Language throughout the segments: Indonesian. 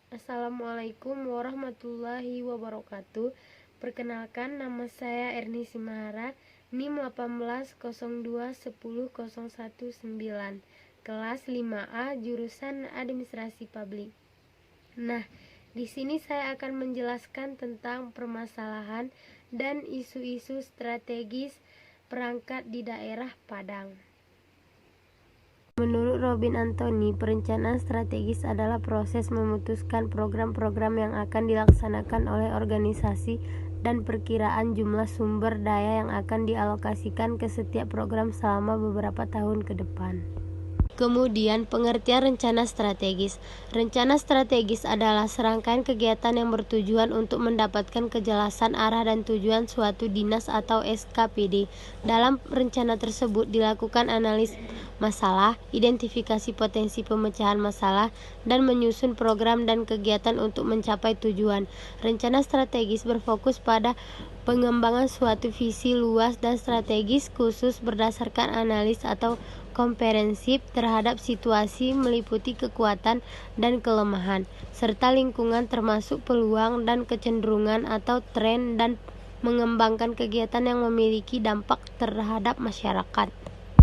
Assalamualaikum warahmatullahi wabarakatuh. Perkenalkan, nama saya Erni Simahara, NIM 1802100119, kelas 5A, jurusan Administrasi Publik. Nah, di sini saya akan menjelaskan tentang permasalahan dan isu-isu strategis perangkat di daerah Padang. Menurut Robin Anthony, perencanaan strategis adalah proses memutuskan program-program yang akan dilaksanakan oleh organisasi dan perkiraan jumlah sumber daya yang akan dialokasikan ke setiap program selama beberapa tahun ke depan. Kemudian, pengertian rencana strategis. Rencana strategis adalah serangkaian kegiatan yang bertujuan untuk mendapatkan kejelasan arah dan tujuan suatu dinas atau SKPD. Dalam rencana tersebut dilakukan analis masalah, identifikasi potensi pemecahan masalah, dan menyusun program dan kegiatan untuk mencapai tujuan. Rencana strategis berfokus pada pengembangan suatu visi luas dan strategis khusus berdasarkan analis atau komprehensif terhadap situasi meliputi kekuatan dan kelemahan, serta lingkungan termasuk peluang dan kecenderungan atau tren dan mengembangkan kegiatan yang memiliki dampak terhadap masyarakat.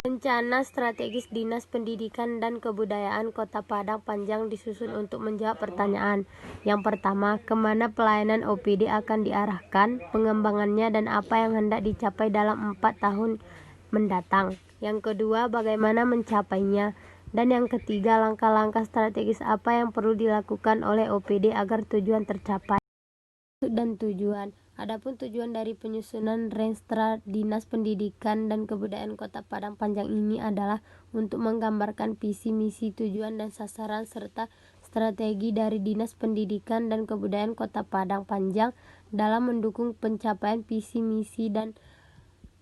Rencana strategis Dinas Pendidikan dan Kebudayaan Kota Padang Panjang disusun untuk menjawab pertanyaan. Yang pertama, kemana pelayanan OPD akan diarahkan, pengembangannya, dan apa yang hendak dicapai dalam 4 tahun mendatang. Yang kedua, bagaimana mencapainya. Dan yang ketiga, langkah-langkah strategis apa yang perlu dilakukan oleh OPD agar tujuan tercapai. Dan tujuan. Adapun tujuan dari penyusunan Renstra Dinas Pendidikan dan Kebudayaan Kota Padang Panjang ini adalah untuk menggambarkan visi, misi, tujuan, dan sasaran serta strategi dari Dinas Pendidikan dan Kebudayaan Kota Padang Panjang dalam mendukung pencapaian visi, misi, dan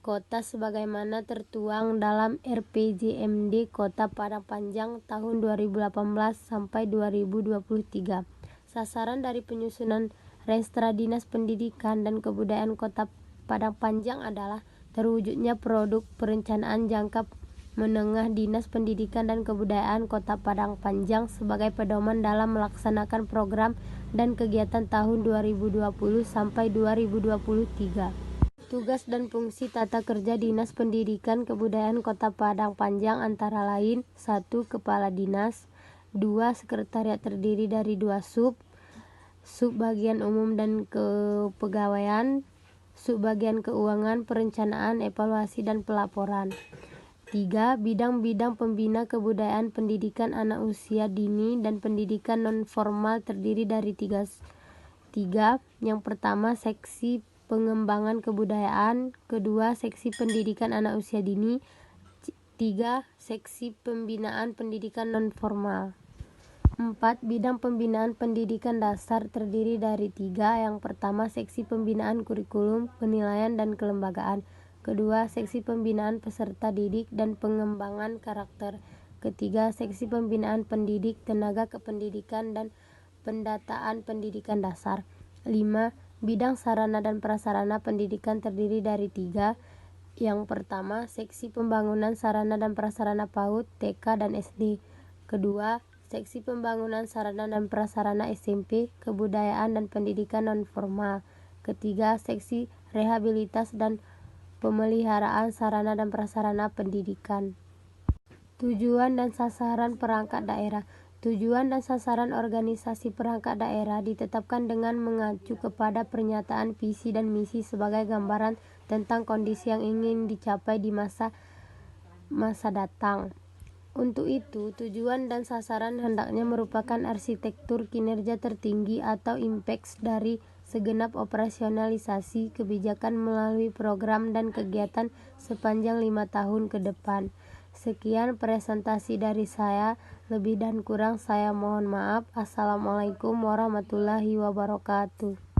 kota sebagaimana tertuang dalam RPJMD Kota Padang Panjang tahun 2018 sampai 2023. Sasaran dari penyusunan Renstra Dinas Pendidikan dan Kebudayaan Kota Padang Panjang adalah terwujudnya produk perencanaan jangka menengah Dinas Pendidikan dan Kebudayaan Kota Padang Panjang sebagai pedoman dalam melaksanakan program dan kegiatan tahun 2020 sampai 2023. Tugas dan fungsi tata kerja Dinas Pendidikan Kebudayaan Kota Padang Panjang antara lain: 1. Kepala Dinas, 2. Sekretariat terdiri dari 2 Subbagian umum dan kepegawaian, subbagian keuangan, perencanaan, evaluasi, dan pelaporan. 3. Bidang-bidang pembina kebudayaan pendidikan anak usia dini dan pendidikan non-formal terdiri dari 3. Yang pertama, seksi pengembangan kebudayaan. Kedua, seksi pendidikan anak usia dini. 3. Seksi pembinaan pendidikan non-formal. 4. Bidang pembinaan pendidikan dasar terdiri dari 3. Yang pertama, seksi pembinaan kurikulum, penilaian, dan kelembagaan. Kedua, seksi pembinaan peserta didik dan pengembangan karakter. Ketiga, seksi pembinaan pendidik, tenaga kependidikan, dan pendataan pendidikan dasar. 5. Bidang sarana dan prasarana pendidikan terdiri dari 3. Yang pertama, seksi pembangunan sarana dan prasarana PAUD, TK, dan SD. Kedua, seksi pembangunan sarana dan prasarana SMP, kebudayaan, dan pendidikan non-formal. Ketiga, seksi rehabilitas dan pemeliharaan sarana dan prasarana pendidikan. Tujuan dan sasaran perangkat daerah. Tujuan dan sasaran organisasi perangkat daerah ditetapkan dengan mengacu kepada pernyataan visi dan misi sebagai gambaran tentang kondisi yang ingin dicapai di masa datang. Untuk itu, tujuan dan sasaran hendaknya merupakan arsitektur kinerja tertinggi atau IMPEX dari segenap operasionalisasi kebijakan melalui program dan kegiatan sepanjang 5 tahun ke depan. Sekian presentasi dari saya, lebih dan kurang saya mohon maaf. Assalamualaikum warahmatullahi wabarakatuh.